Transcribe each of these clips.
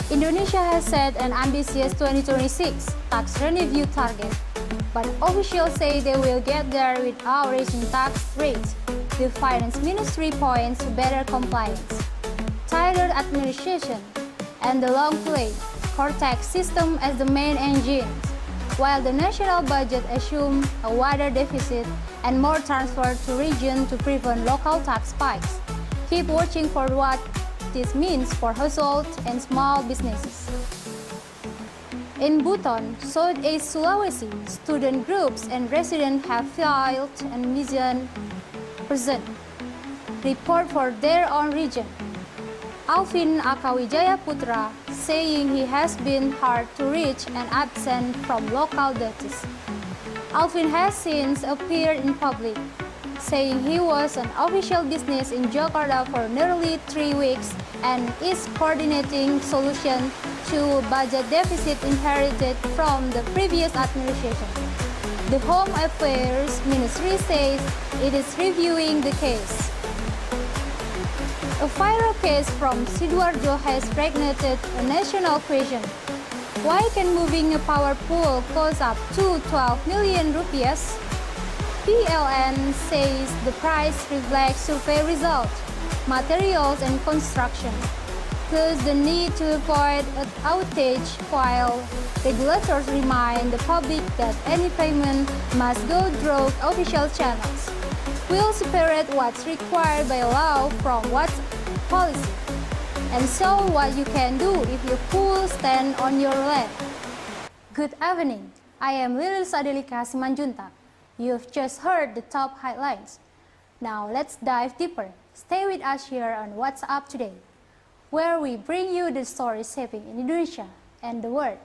Indonesia has set an ambitious 2026 tax revenue target, but officials say they will get there without raising tax rates. The Finance Ministry points to better compliance, tighter administration, and the long-play core tax system as the main engines, while the national budget assumes a wider deficit and more transfer to regions to prevent local tax spikes. Keep watching for what this means for households and small businesses. In Buton, Southeast Sulawesi, student groups and residents have filed a mission present report for their own region. Alvin Akawijaya Putra saying he has been hard to reach and absent from local duties. Alvin has since appeared in public, saying he was on official business in Jakarta for nearly 3 weeks and is coordinating solution to budget deficit inherited from the previous administration. The Home Affairs Ministry says it is reviewing the case. A viral case from Sidoarjo has ignited a national question. Why can moving a power pole cost up to 12 million rupiahs? PLN says the price reflects survey results, materials and construction, plus the need to avoid an outage while regulators remind the public that any payment must go through official channels. We'll separate what's required by law from what's policy, and show what you can do if you full stand on your land. Good evening, I am Lilis Adelika Simanjuntak. You've just heard the top headlines. Now let's dive deeper. Stay with us here on What's Up Today, where we bring you the stories shaping Indonesia and the world.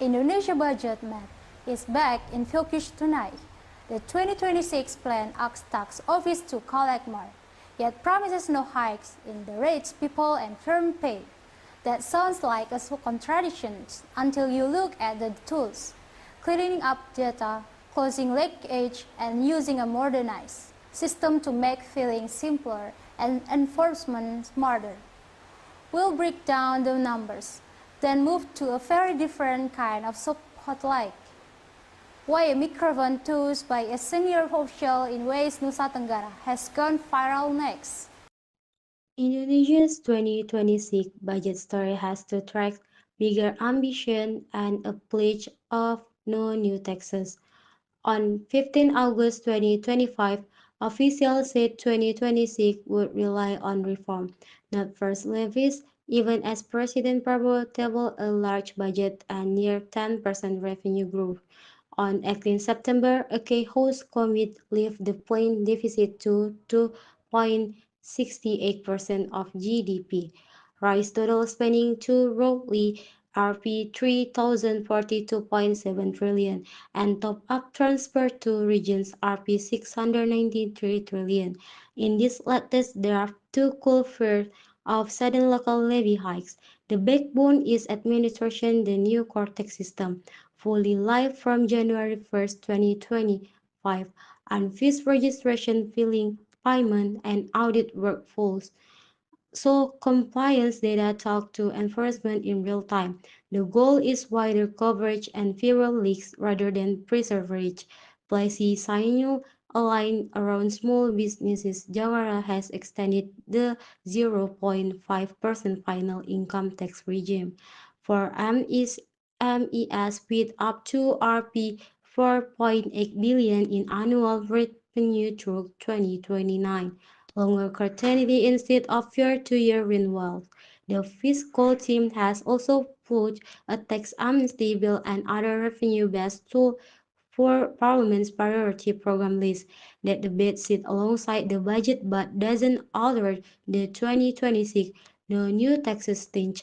Indonesia Budget Map is back in focus tonight. The 2026 plan asks tax office to collect more, yet promises no hikes in the rates people and firms pay. That sounds like a contradiction until you look at the tools: cleaning up data, closing leakage, and using a modernized system to make filing simpler and enforcement smarter. We'll break down the numbers, then move to a very different kind of spotlight. Why a microphone used by a senior official in West Nusa Tenggara has gone viral next. Indonesia's 2026 budget story has two tracks: bigger ambition and a pledge of no new taxes. On 15 August 2025, officials said 2026 would rely on reform, not first levies, even as President Prabowo tabled a large budget and near 10% revenue growth. On 18 September, a House committee lifted the planned deficit to 2.68% of GDP, raised total spending to roughly Rp 3,042.7 trillion, and top-up transfer to regions Rp 693 trillion. In this latest draft, two call for of sudden local levy hikes. The backbone is administration the new Cortex system, fully live from January 1st, 2025, and fees registration, filing, payment, and audit workflows. So compliance data talk to enforcement in real time. The goal is wider coverage and fewer leaks rather than preservage. Policy signal aligned around small businesses. Jakarta has extended the 0.5% final income tax regime for MES with up to Rp 4.8 billion in annual revenue through 2029. Longer continuity instead of your 2-year renewals. The fiscal team has also put a tax amnesty bill and other revenue-based tool for Parliament's priority program list that the bill sits alongside the budget but doesn't alter the 2026 no new taxes stinch.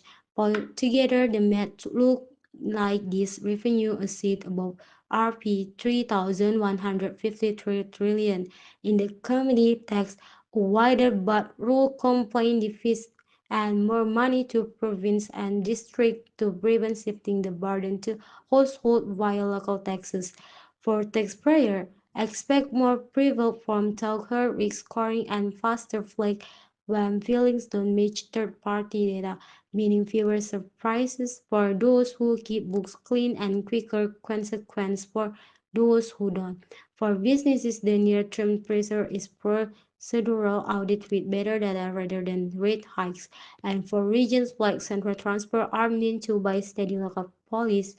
Together, the math look like this revenue a seat above Rp 3,153 trillion in the community tax, a wider but rule complaint deficit and more money to province and district to prevent shifting the burden to household via local taxes. For taxpayer, expect more prevail from talker risk scoring and faster flag when feelings don't match third-party data, meaning fewer surprises for those who keep books clean and quicker consequence for those who don't. For businesses, the near-term pressure is procedural audit with better data rather than rate hikes, and for regions like Central Transport are meant to by steady local police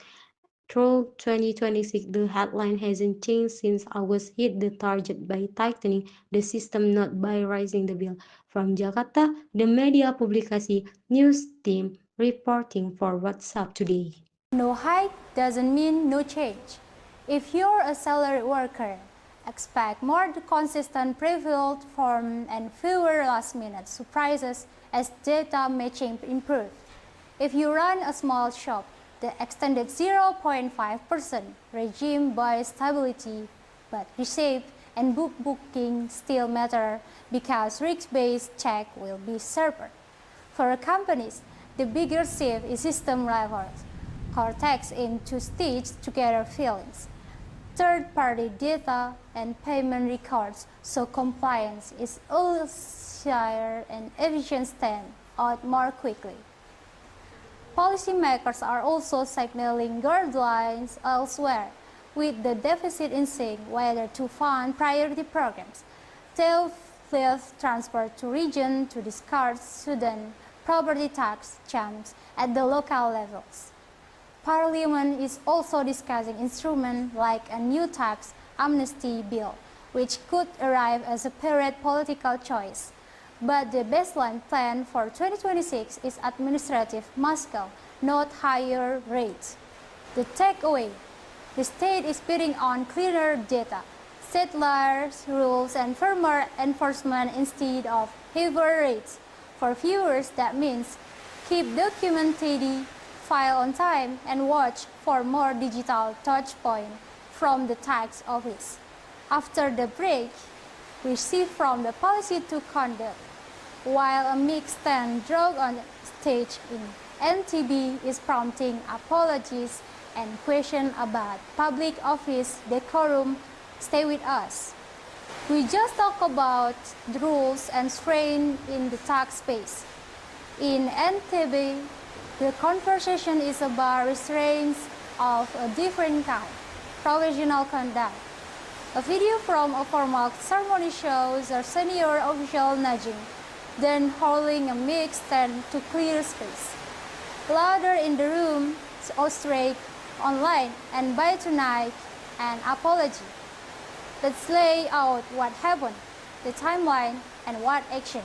through 2026, the headline hasn't changed since August hit the target by tightening the system, not by raising the bill. From Jakarta, the media publikasi news team reporting for WhatsApp today. No hike doesn't mean no change. If you're a salary worker, expect more consistent prevail form and fewer last-minute surprises as data matching improves. If you run a small shop, the extended 0.5% regime buys stability, but receipt and book booking still matter because risk-based check will be sharper. For companies, the bigger shift is system levels. Cortex aim to stitch together feelings, third-party data, and payment records so compliance is easier and efficient stand out more quickly. Policymakers are also signaling guidelines elsewhere, with the deficit in sync whether to fund priority programs, tariff transfer to region to discard Sudan property tax jumps at the local levels. Parliament is also discussing instruments like a new tax amnesty bill, which could arrive as a period political choice. But the baseline plan for 2026 is administrative Moscow, not higher rates. The takeaway: the state is betting on cleaner data, settlers, rules, and firmer enforcement instead of heavier rates. For viewers, that means keep document tidy, file on time, and watch for more digital touchpoints from the tax office. After the break, we see from the policy to conduct. While a mixed stand drawn on stage in NTB is prompting apologies and questions about public office decorum, stay with us. We just talked about the rules and strain in the tax space. In NTB, the conversation is about restraints of a different kind, professional conduct. A video from a formal ceremony shows a senior official nudging, then holding a mic stand to clear space. Louder in the room, straight online, and by tonight, an apology. Let's lay out what happened, the timeline, and what action,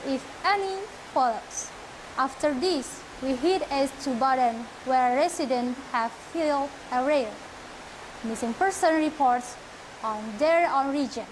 if any, follows. After this, we hit S2 button where residents have filed a rare missing person reports on their own region.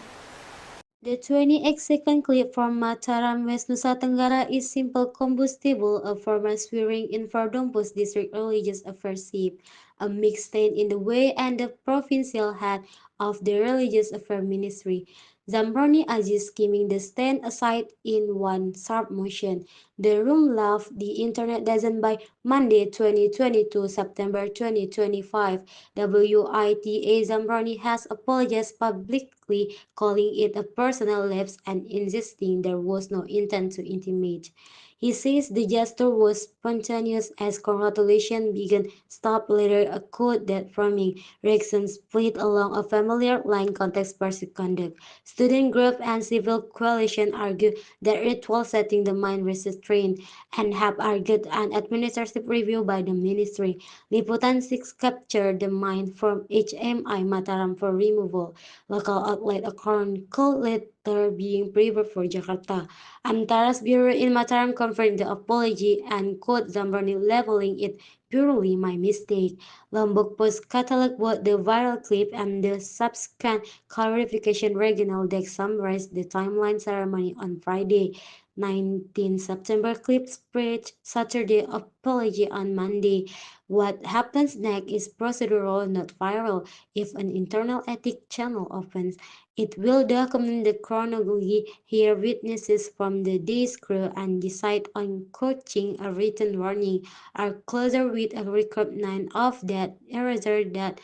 The 28-second clip from Mataram, West Nusa Tenggara is simple combustible, a former swearing in Verdompos District Religious Affairs SIP, a mixed stand in the way and the provincial head of the Religious Affairs Ministry. Zambroni Aziz skimming the stand aside in one sharp motion. The room laughed, the internet doesn't by Monday 2022, September 2025. WITA Zambroni has apologized publicly, calling it a personal lapse and insisting there was no intent to intimidate. He says the gesture was spontaneous as congratulations began, stopped later, a quote that framing reactions split along a familiar line context person conduct. Student group and civil coalition argue that ritual setting the mind restrained and have argued an administrative review by the ministry. Liputan 6 captured the mine from HMI Mataram for removal. Local outlet account could later being prepared for Jakarta. Antaras Bureau in Mataram confirmed the apology and quote Zambrani labeling it purely my mistake. Lombok Post cataloged both the viral clip and the subsequent clarification regional deck summarized the timeline ceremony on Friday. 19 September clip spread Saturday apology on Monday. What happens next is procedural, not viral. If an internal ethic channel opens, it will document the chronology, hear witnesses from the day's crew, and decide on coaching a written warning, or closer with a record 9 of that eraser that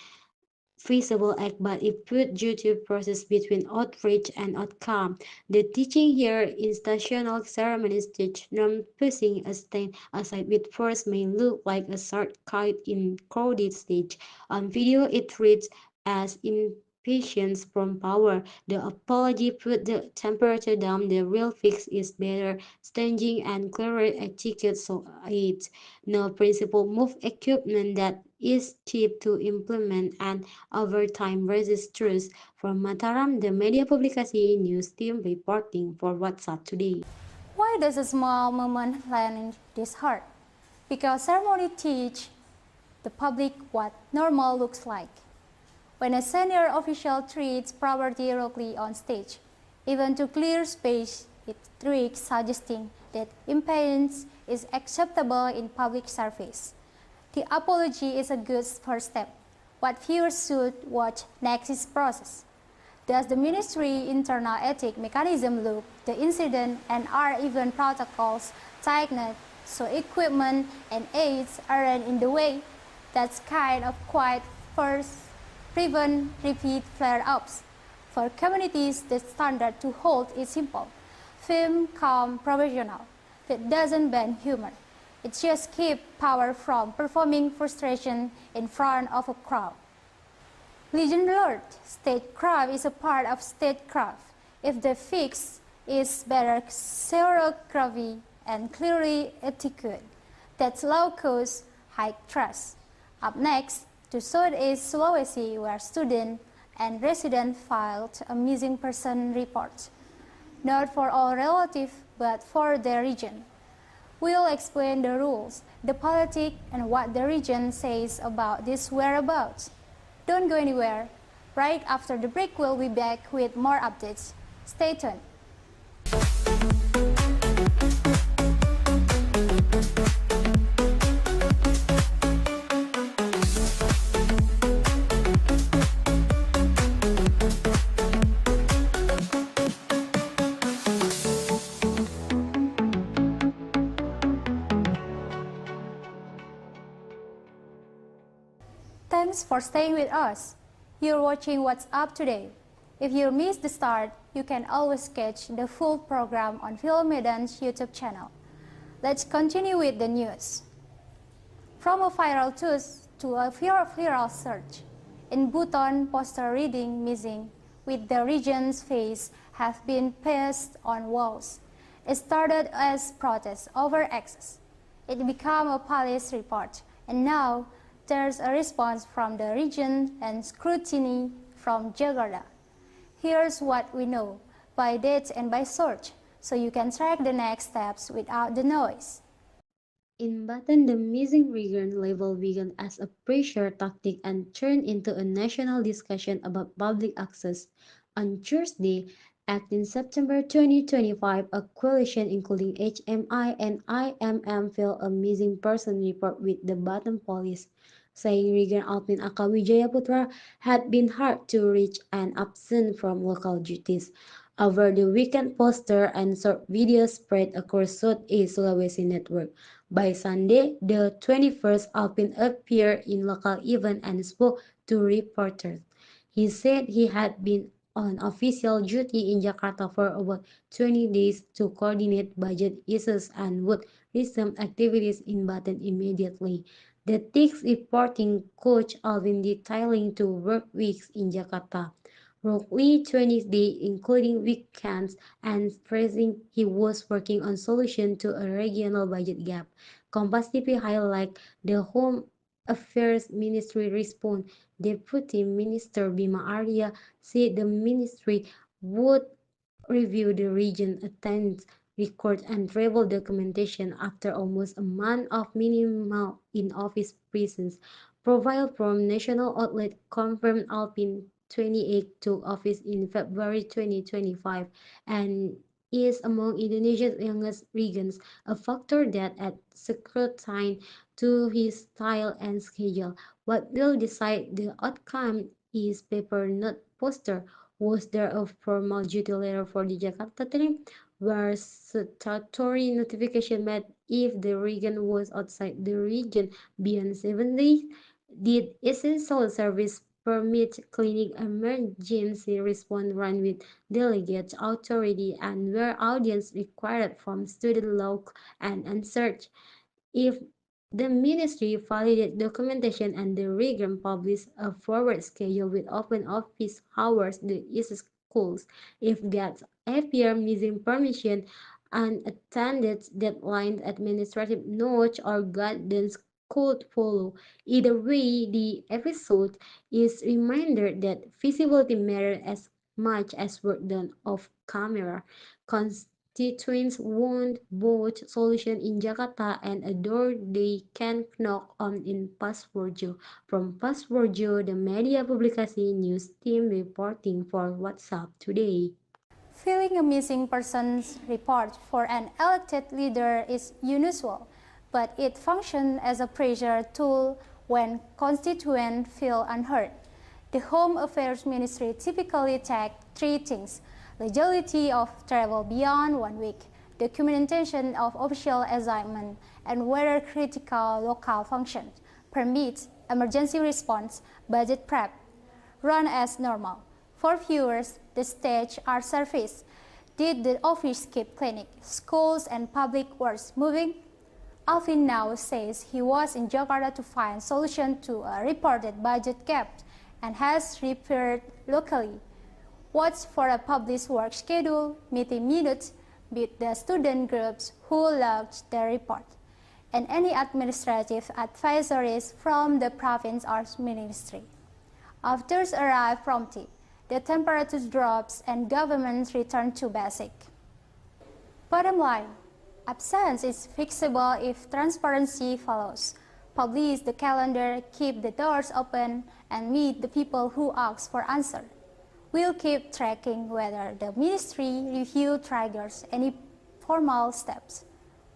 feasible act, but it put due to process between outreach and outcome. The teaching here institutional ceremonies teach non pushing a stand aside with force may look like a shortcut in crowded stage. On video it reads as impatience from power. The apology put the temperature down. The real fix is better staging and clearer etiquette so it's no principle move equipment that is cheap to implement and over time versus truth. From Mataram, the media publication news team reporting for WhatsApp today. Why does a small moment land this hard? Because ceremony teach the public what normal looks like. When a senior official treats property rudely on stage, even to clear space, it tricks suggesting that impatience is acceptable in public service. The apology is a good first step. What viewers should watch next is process. Does the ministry internal ethic mechanism look the incident and are even protocols tightened so equipment and aids aren't in the way? That's kind of quiet first prevent repeat flare-ups. For communities, the standard to hold is simple. Film, calm, professional. That doesn't ban humor. It just keeps power from performing frustration in front of a crowd. Legend learned, statecraft is a part of statecraft. If the fix is better choreography and clearly etiquette, that's low cost, high trust. Up next, to Southeast Sulawesi, where students and residents filed a missing person report, not for all relatives, but for their region. We'll explain the rules, the politics, and what the region says about these whereabouts. Don't go anywhere. Right after the break, we'll be back with more updates. Stay tuned. Thanks for staying with us. You're watching What's Up Today. If you missed the start, you can always catch the full program on Philomedan's YouTube channel. Let's continue with the news. From a viral tweet to a viral search, in Bhutan, poster reading missing with the region's face have been pasted on walls. It started as protest over access. It became a police report, and now there's a response from the region and scrutiny from Jakarta. Here's what we know by date and by search, so you can track the next steps without the noise. In Baton, the missing region label began as a pressure tactic and turned into a national discussion about public access. On Thursday, 18 September 2025, a coalition including HMI and IMM filed a missing person report with the Baton police, saying Regan Alpin Akawijaya Putra had been hard to reach and absent from local duties. Over the weekend, poster and short videos spread across Southeast Sulawesi network. By Sunday, the 21st, Alpin appeared in local event and spoke to reporters. He said he had been on official duty in Jakarta for about 20 days to coordinate budget issues and would resume activities in Baton immediately. The text reporting Coach Alvin detailing two work weeks in Jakarta, roughly 20 days including weekends, and stressing he was working on solution to a regional budget gap. Kompas TV highlight the Home Affairs Ministry response. Deputy Minister Bima Arya said the ministry would review the region attendance record and travel documentation after almost a month of minimal in-office presence. Profile from national outlet confirmed Alpin 28 took office in February 2025 and is among Indonesia's youngest regions, a factor that adds scrutiny to his style and schedule. What will decide the outcome is paper, not poster. Was there a formal duty letter for the Jakarta team, where statutory notification made if the region was outside the region beyond 7 days? Did essential service permit clinic emergency response run with delegate authority and where audience required from student law and unsearched? If the ministry validated documentation and the region published a forward schedule with open office hours the its schools, if gaps appear missing permission, unattended deadlines, administrative notes, or guidance could follow. Either way, the episode is reminder that visibility matters as much as work done off camera. Constituents want both solution in Jakarta and a door they can knock on in Purworejo. From Purworejo, the media publication news team reporting for WhatsApp today. Filing a missing persons report for an elected leader is unusual, but it functions as a pressure tool when constituents feel unheard. The Home Affairs Ministry typically checks three things: legality of travel beyond 1 week, documentation of official assignment, and whether critical local functions, permits, emergency response, budget prep, run as normal. For viewers, the stage are surface. Did the office keep clinic, schools, and public works moving? Alvin now says he was in Jakarta to find solution to a reported budget gap and has repaired locally. Watch for a published work schedule, meeting minutes with the student groups who lodged the report, and any administrative advisories from the province or ministry. Authors arrive promptly. The temperature drops and governments return to basic. Bottom line, absence is fixable if transparency follows. Publish the calendar, keep the doors open, and meet the people who ask for answer. We'll keep tracking whether the ministry review triggers any formal steps.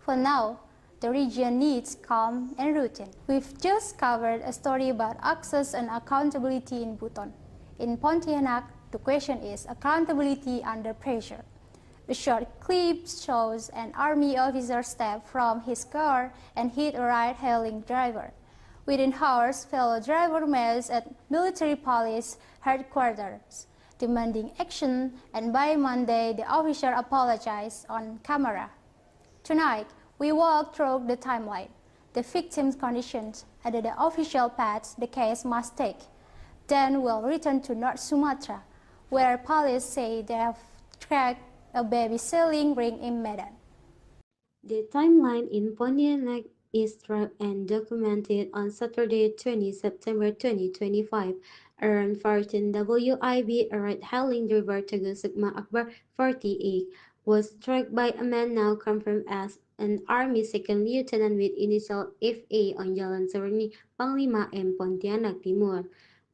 For now, the region needs calm and routine. We've just covered a story about access and accountability in Buton. In Pontianak, the question is accountability under pressure. The short clip shows an army officer step from his car and hit a ride-hailing driver. Within hours, fellow driver met at military police headquarters, demanding action, and by Monday, the officer apologized on camera. Tonight, we walk through the timeline, the victim's conditions, and the official paths the case must take. Then we'll return to North Sumatra, where police say they have tracked a baby selling ring in Medan. The timeline in Pontianak is tracked and documented on Saturday, 20 September 2025. Around 14 WIB, a ride-hailing driver Teguh Sukma Akbar, 48, was struck by a man now confirmed as an Army Second Lieutenant with initial FA on Jalan Sereni, Panglima M. Pontianak Timur.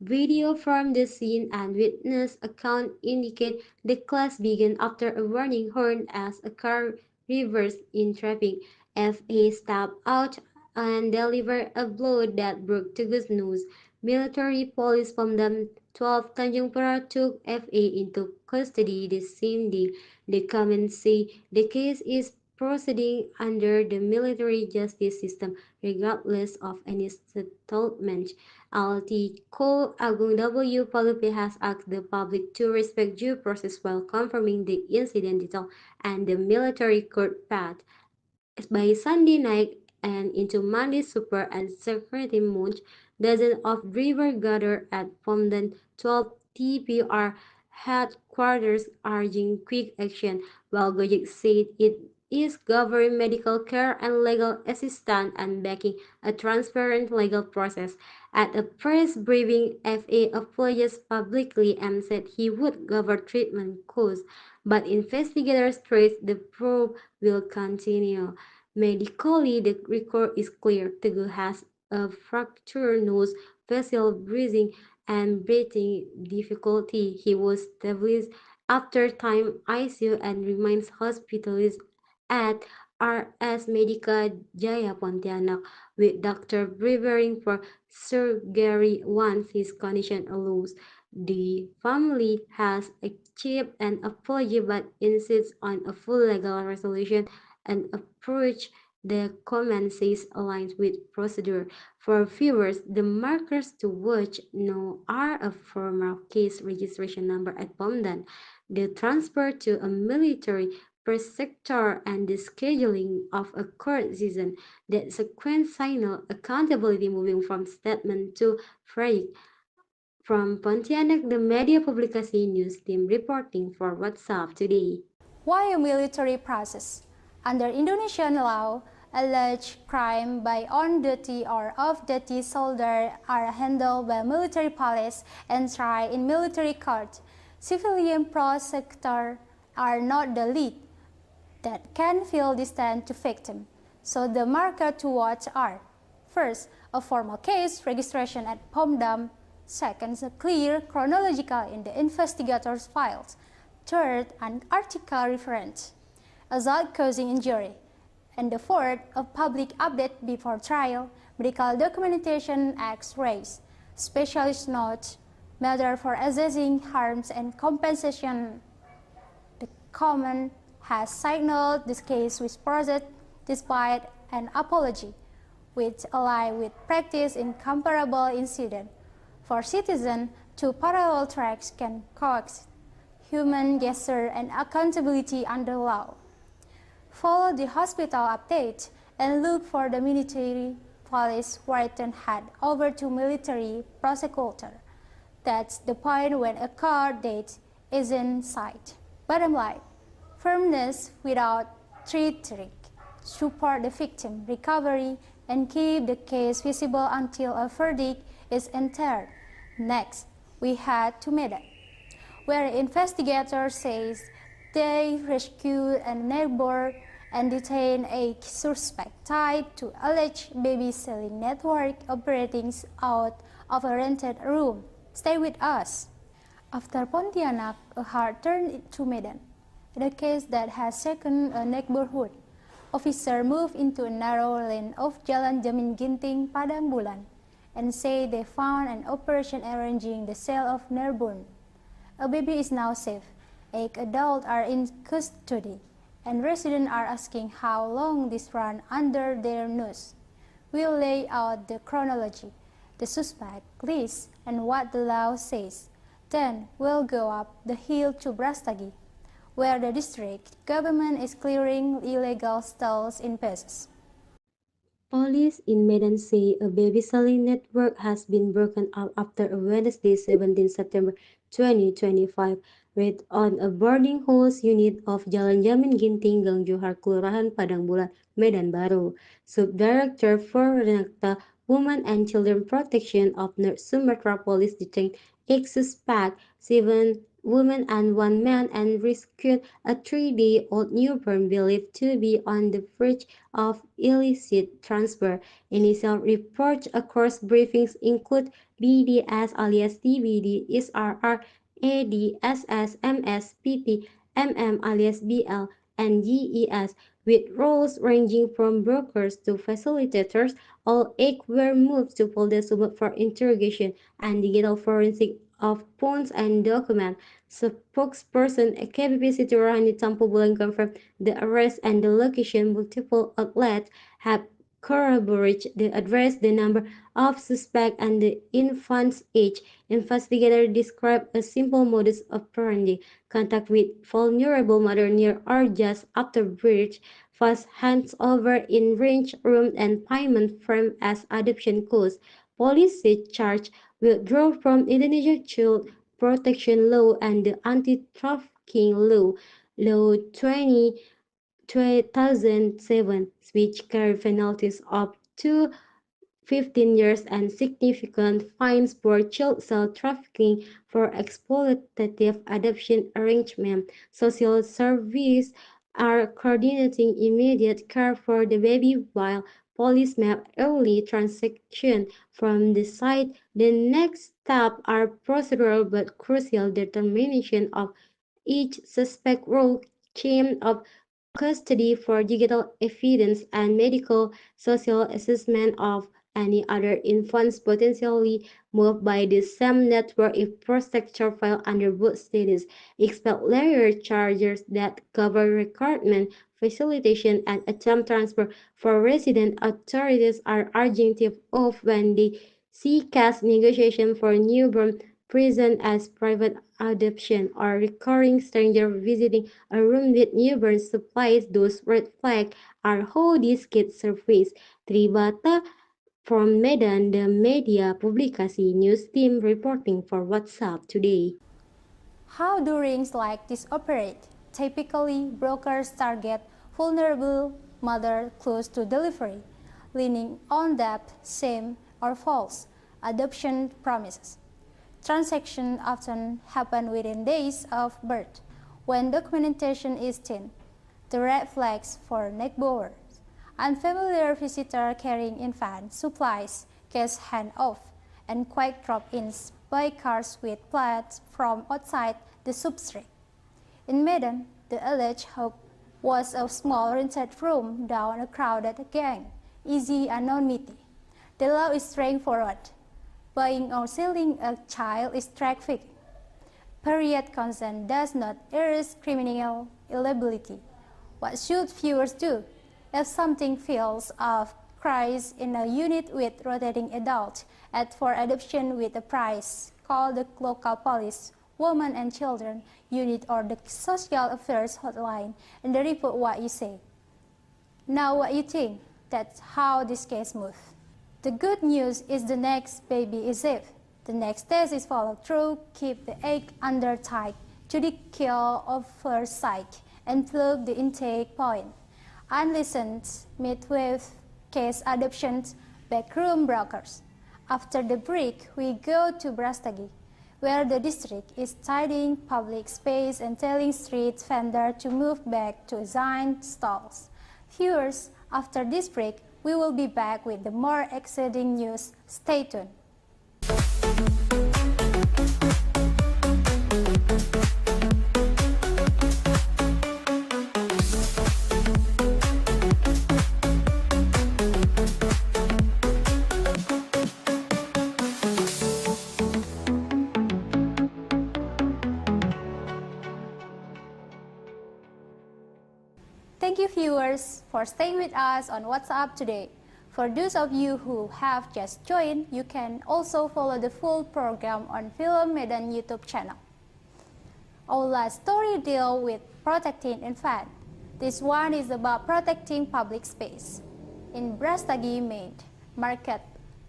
Video from the scene and witness account indicate the clash began after a warning horn as a car reversed in traffic. FA stepped out and delivered a blow that broke Teguh's nose. Military police from the 12th Tanjung Pura took FA into custody the same day. The comments say the case is proceeding under the military justice system regardless of any settlement. LT Co Agung W. Palupi has asked the public to respect due process while confirming the incident detail and the military court path. By Sunday night and into Monday super and security munch, dozens of drivers gathered at Pomdan 12 TPR headquarters urging quick action, while Gojek said it is covering medical care and legal assistance and backing a transparent legal process. At a press briefing, FA apologized publicly and said he would cover treatment costs, but investigators stress the probe will continue. Medically, the record is clear. Teguh has a fractured nose, facial bruising, and breathing difficulty. He was stabilized after time ICU and remains hospitalized at RS Medica Jaya Pontianak with doctor preparing for surgery once his condition allows. The family has achieved an apology but insists on a full legal resolution and approach the comment says aligns with procedure. For viewers, the markers to watch now are a formal case registration number at Pomdan, the transfer to a military sector and the scheduling of a court season that sequence signal accountability moving from statement to verdict. From Pontianak, the media publicity news team reporting for WhatsApp today. Why a military process? Under Indonesian law, alleged crime by on-duty or off-duty soldier are handled by military police and tried in military court. Civilian prosecutors are not the lead that can feel distant to victim. So the marker to watch are: first, a formal case registration at Pomdam; second, a clear chronological in the investigator's files; third, an article reference, assault causing injury; and the fourth, a public update before trial, medical documentation, X-rays, specialist notes, method for assessing harms and compensation. The comment has signaled this case with process despite an apology, which align with practice in comparable incident. For citizens, two parallel tracks can coexist: human gesture and accountability under law. Follow the hospital update and look for the military police written head over to military prosecutor. That's the point when a court date is in sight. Bottom line, firmness without treachery, support the victim recovery, and keep the case visible until a verdict is entered. Next, we had to Medan, where investigator says they rescued a neighbor and detained a suspect tied to alleged baby selling network operating out of a rented room. Stay with us. After Pontianak, a heart turned to Medan, in a case that has shaken a neighborhood. Officers moved into a narrow lane of Jalan Jamin Ginting, Padang Bulan, and say they found an operation arranging the sale of newborn. A baby is now safe. 8 adults are in custody, and residents are asking how long this ran under their nose. We'll lay out the chronology, the suspect list, and what the law says. Then we'll go up the hill to Brastagi, where the district government is clearing illegal stalls in pieces. Police in Medan say a baby selling network has been broken up after a Wednesday, 17 September 2025, raid on a boarding house unit of Jalan Jamin Ginting, Gang Johar, Kelurahan Padang Bulan, Medan Baru. Subdirector for Renakta Women and Children Protection of North Sumatra Police detained 8 suspects, 7 women and 1 man, and rescued a 3-day-old newborn believed to be on the verge of illicit transfer. Initial reports across briefings include BDS alias TBD, SRR, ADSS, MS, PT, MM alias BL, and GES, with roles ranging from brokers to facilitators. All 8 were moved to Polda Sumut for interrogation and digital forensic of phones and documents. Spokesperson KBP City Rohani Tampu Bulan confirmed the arrest and the location. Multiple outlets have corroborated the address, the number of suspects, and the infant's age. Investigators described a simple modus operandi: contact with vulnerable mother near or just after birth, fast handover in range room, and payment framed as adoption costs. Police said charge will draw from Indonesia Child Protection Law and the Anti-Trafficking Law, Law 2007, which carry penalties up to 15 years and significant fines for child sex trafficking for exploitative adoption arrangement. Social services are coordinating immediate care for the baby while police map early transaction from the site. The next step are procedural but crucial: determination of each suspect role chain of custody for digital evidence and medical social assessment of any other infants potentially moved by the same network if prosecutor file under both status. Expect layer charges that cover recruitment, facilitation, and attempt transfer for resident authorities are urging tip off when they see cash negotiation for newborn present as private adoption or recurring stranger visiting a room with newborn supplies. Those red flags are how these kids surface. Tribata from Medan, the media publikasi news team reporting for WhatsApp today. How do rings like this operate? Typically, brokers target vulnerable mothers close to delivery, leaning on debt, same or false adoption promises. Transactions often happen within days of birth, when documentation is thin. The red flags for neck bowers. Unfamiliar visitor carrying infant supplies, cash handoff, and quick drop-ins by cars with plates from outside the substrate. In Medan, the alleged hope was a small rented room down a crowded gang, easy anonymity. The law is straightforward. Buying or selling a child is trafficking. Period consent does not erase criminal liability. What should viewers do? If something feels of cries in a unit with rotating adults at for adoption with a price, call the local police, women and children unit or the social affairs hotline and report what you say. Now what you think? That's how this case moves. The good news is the next baby is safe. The next test is followed through. Keep the egg under tight to the kill of first sight and plug the intake point. Unlicensed midwife case adoptions, backroom brokers. After the break, we go to Brastagi, where the district is tidying public space and telling street vendors to move back to assigned stalls. Viewers, after this break, we will be back with the more exciting news. Stay tuned. Thank you viewers for staying with us on WhatsApp today. For those of you who have just joined, you can also follow the full program on Film Medan YouTube channel. Our last story deals with protecting infants. This one is about protecting public space. In Brastagi Main Market,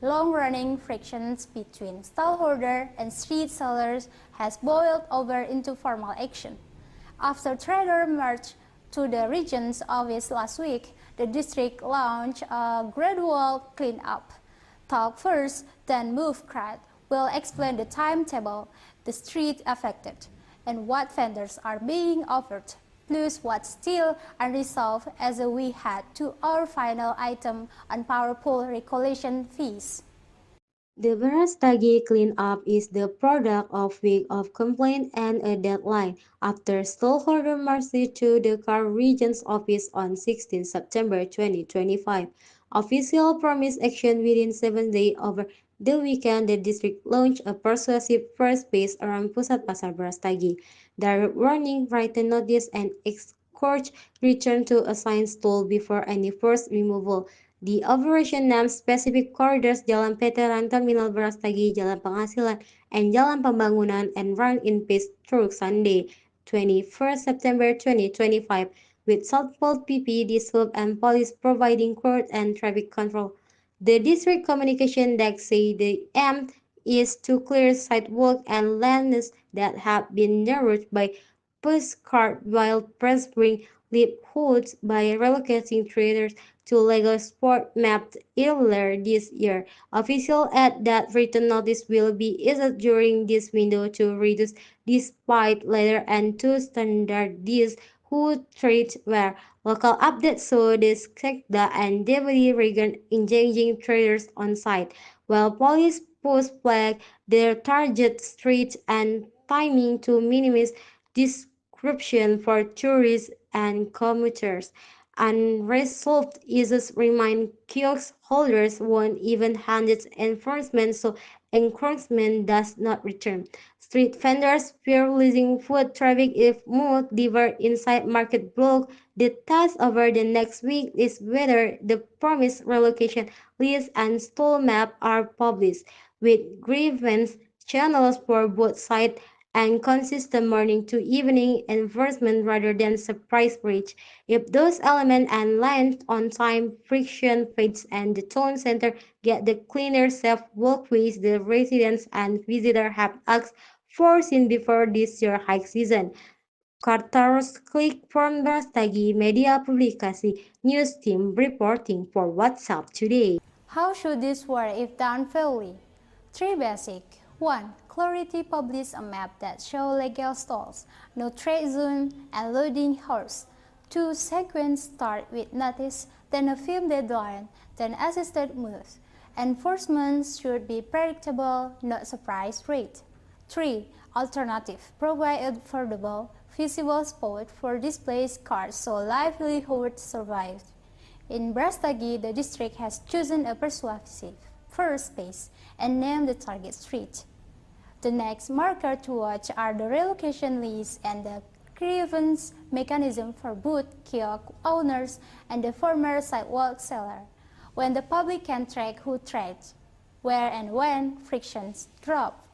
long-running frictions between stallholder and street sellers has boiled over into formal action. After traders merged to the region's office last week, the district launched a gradual cleanup. Talk first, then move crowd will explain the timetable, the street affected, and what vendors are being offered, plus what's still unresolved as we head to our final item on powerful regulation fees. The Verastagi cleanup is the product of weeks of complaint and a deadline after stallholder marched to the car region's office on 16 September 2025. Official promised action within 7 days. Over the weekend, the district launched a persuasive first phase around Pusat Pasar Verastagi. Direct warning, written notice, and escort return to assigned stall before any forced removal. The operation named specific corridors Jalan Veteran Terminal Brastagi, Jalan Penghasilan, and Jalan Pembangunan and run in peace through Sunday, 21st September 2025, with Southport PP, Disub, and police providing court and traffic control. The district communication desk say the aim is to clear sidewalk and lanes that have been narrowed by postcard while preserving livelihoods by relocating traders to Lego Sport mapped earlier this year. Officials add that written notice will be issued during this window to reduce despite later and to standardize who trades where. Local updates show the Sekda and Deputy Regan engaging traders on site, while police post flag their target streets and timing to minimize disruption for tourists and commuters. Unresolved issues remind kiosk holders won't even handle enforcement so enforcement does not return. Street vendors fear losing foot traffic if mood divert inside market block. The task over the next week is whether the promised relocation list and stall map are published, with grievance channels for both sides and consistent morning to evening enforcement rather than surprise breach. If those elements and lines on time, friction fades and the town center get the cleaner safe walkways the residents and visitors have asked for since before this year hike season. Carter's Click from Brastagi Media Publikasi News Team reporting for WhatsApp today. How should this work if done fairly? 3 basic. 1. Clarity publish a map that shows legal stalls, no trade zone, and loading hours. 2. Sequence start with notice, then a film deadline, then assisted moves. Enforcement should be predictable, not surprise rate. 3. Alternative. Provide affordable, visible spot for displaced cars so livelihoods survive. In Brastagi, the district has chosen a persuasive first space and named the target street. The next marker to watch are the relocation lists and the grievance mechanism for both kiosk owners and the former sidewalk seller, when the public can track who trades, where and when frictions drop.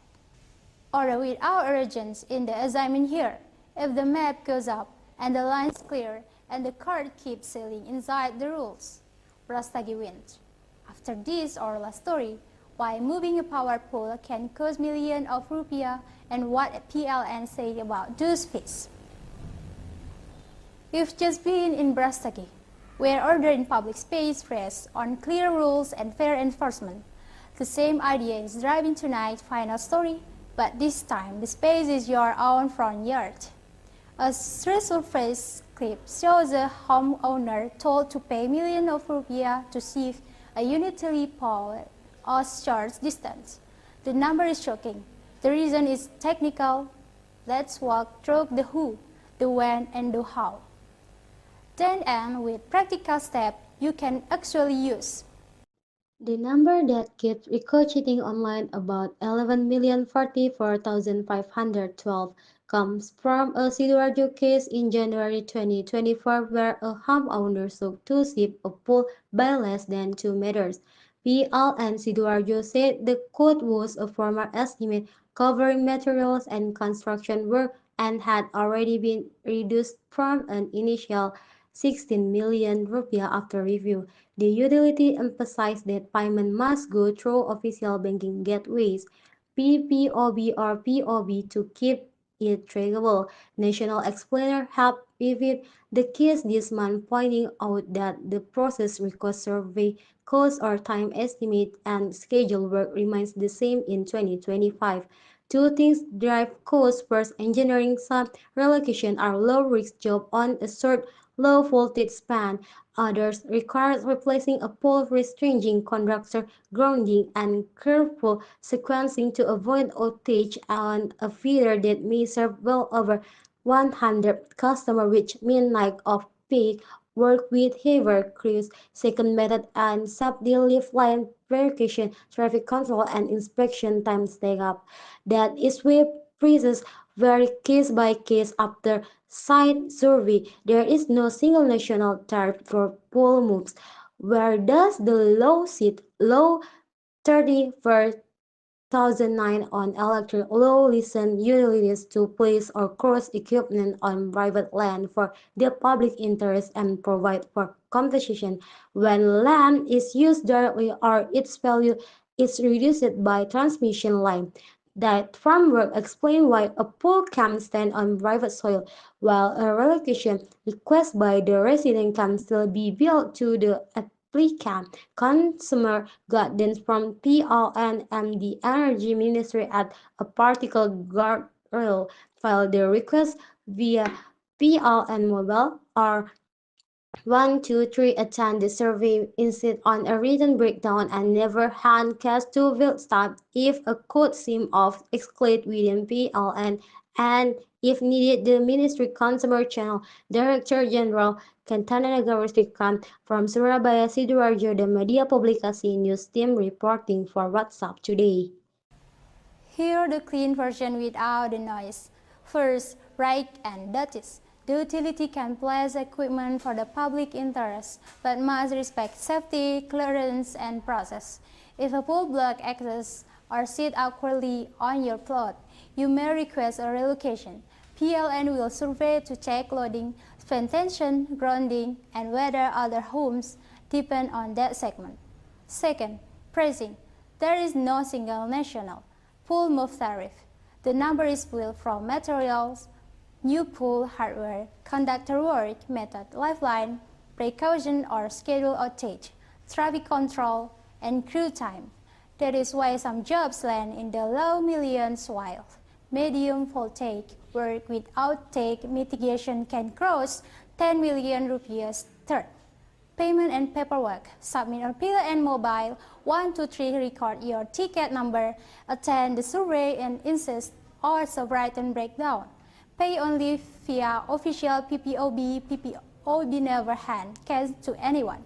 Or without urgency in the assignment here, if the map goes up and the lines clear and the card keeps sailing inside the rules, Brastagi wins. After this or last story, why moving a power pole can cost millions of rupiah and what PLN say about those fees. You've just been in Brastagi, where order in public space rests on clear rules and fair enforcement. The same idea is driving tonight's final story, but this time the space is your own front yard. A resurfaced clip shows a homeowner told to pay millions of rupiah to shift a utility pole a short distance. The number is shocking. The reason is technical. Let's walk through the who, the when, and the how. Then end with practical steps you can actually use. The number that keeps ricocheting online about 11,044,512 comes from a Sidoarjo case in January 2024 where a homeowner sought to shift a pool by less than 2 meters. PLN Sidoarjo said the quote was a formal estimate covering materials and construction work and had already been reduced from an initial 16 million rupiah after review. The utility emphasized that payment must go through official banking gateways, PPOB or POB, to keep it trackable. National Explainer helped pivot the case this month, pointing out that the process requires survey cost or time estimate and schedule work remains the same in 2025. Two things drive costs. First, engineering some relocation are low-risk jobs on a short, low-voltage span. Others require replacing a pole, restringing conductor grounding, and careful sequencing to avoid outage on a feeder that may serve well over 100 customers, which mean night of peak work with heavier crews. Second method and sub-lift line verification, traffic control, and inspection time stack up. That is where prices vary case by case after site survey. There is no single national tariff for pole moves. Where does the law sit? Law 30 for 2009 on electric law license utilities to place or cross equipment on private land for the public interest and provide for compensation when land is used directly or its value is reduced by transmission line. That framework explains why a pole can stand on private soil, while a relocation request by the resident can still be built to the applicant. Consumer guidance from PLN and the Energy Ministry at a particle guardrail file their request via PLN mobile or 123 attend the survey insist on a written breakdown and never hand cash to field staff if a code seems off excluded within PLN And if needed, the Ministry Consumer Channel Director General Ketanagawastikan from Surabaya Sidoarjo, the Media Publikasi News Team reporting for WhatsApp Today. Here the clean version without the noise. First, break and notice. The utility can place equipment for the public interest, but must respect safety, clearance, and process. If a pole block access or sit awkwardly on your plot, you may request a relocation. PLN will survey to check loading, fan tension, grounding, and whether other homes depend on that segment. Second, pricing. There is no single national pool move tariff. The number is built from materials, new pool hardware, conductor work method, lifeline, precaution or schedule outage, traffic control, and crew time. That is why some jobs land in the low millions while medium voltage work with outage mitigation can cross 10 million rupees. Third, payment and paperwork. Submit on PLN Mobile 123, record your ticket number, attend the survey and insist or subwritten breakdown. Pay only via official PPOB. PPOB never hand cash to anyone.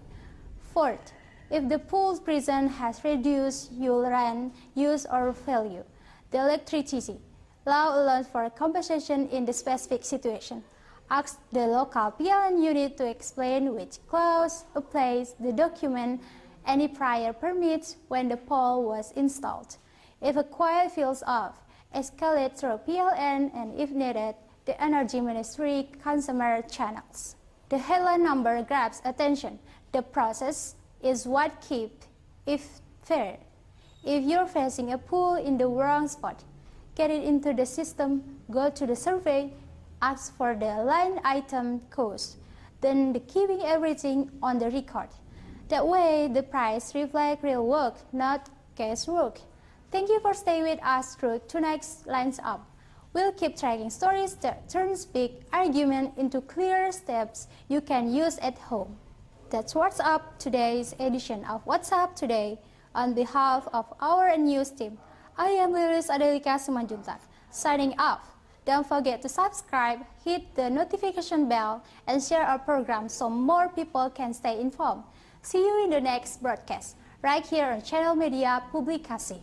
Fourth, if the pool's presence has reduced your rent, use or value, the electricity law allows for compensation in the specific situation. Ask the local PLN unit to explain which clause applies, the document, any prior permits when the pole was installed. If a quiet feels off, escalate through PLN and if needed, the Energy Ministry consumer channels. The headline number grabs attention. The process is what keeps it fair. If you're facing a pool in the wrong spot, get it into the system, go to the survey, ask for the line item cost, then keeping everything on the record. That way, the price reflects real work, not guesswork. Thank you for staying with us through tonight's Lines Up. We'll keep tracking stories that turns big argument into clear steps you can use at home. That's what's up today's edition of What's Up Today. On behalf of our news team, I am Lilis Adelika Simanjuntak, signing off. Don't forget to subscribe, hit the notification bell, and share our program so more people can stay informed. See you in the next broadcast, right here on Channel Media Publikasi.